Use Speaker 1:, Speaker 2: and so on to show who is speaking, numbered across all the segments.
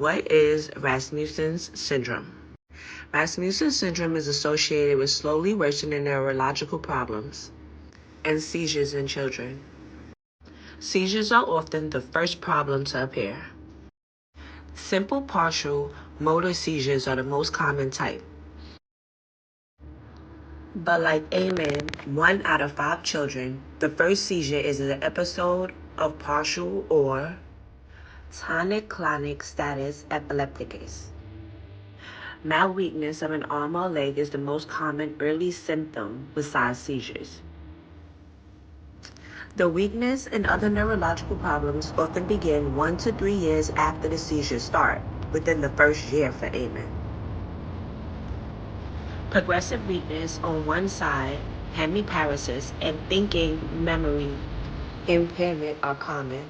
Speaker 1: What is Rasmussen's syndrome? Rasmussen syndrome is associated with slowly worsening neurological problems and seizures in children. Seizures are often the first problem to appear. Simple partial motor seizures are the most common type. But like Amyn, 1 out of 5 children, the first seizure is an episode of partial or tonic-clonic status epilepticus. Mild weakness of an arm or leg is the most common early symptom besides seizures. The weakness and other neurological problems often begin 1 to 3 years after the seizures start, within the first year for Amyn. Progressive weakness on one side, hemispherectomy, and thinking memory impairment are common.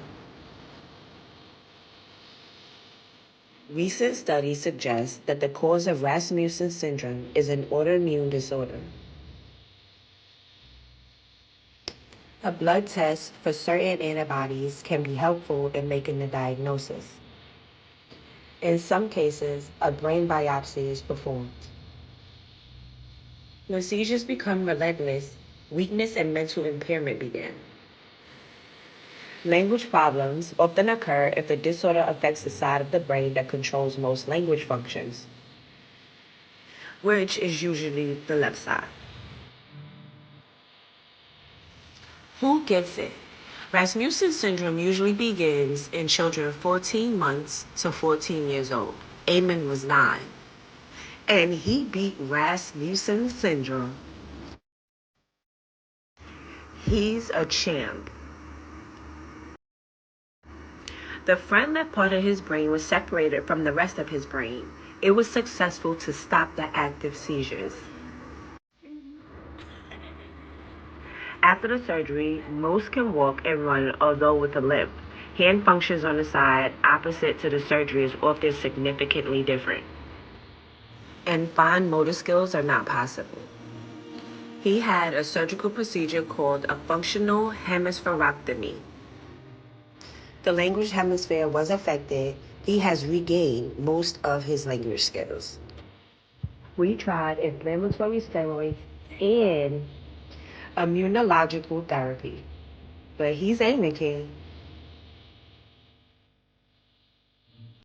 Speaker 1: Recent studies suggest that the cause of Rasmussen syndrome is an autoimmune disorder. A blood test for certain antibodies can be helpful in making the diagnosis. In some cases, a brain biopsy is performed. When seizures become relentless, weakness and mental impairment begin. Language problems often occur if the disorder affects the side of the brain that controls most language functions, which is usually the left side. Who gets it? Rasmussen syndrome usually begins in children 14 months to 14 years old. Amyn was 9. And he beat Rasmussen syndrome. He's a champ. The front left part of his brain was separated from the rest of his brain. It was successful to stop the active seizures. After the surgery, most can walk and run, although with a limp. Hand functions on the side opposite to the surgery is often significantly different. And fine motor skills are not possible. He had a surgical procedure called a functional hemispherectomy. The language hemisphere was affected. He has regained most of his language skills. We tried inflammatory steroids and immunological therapy. But he's Amyn King.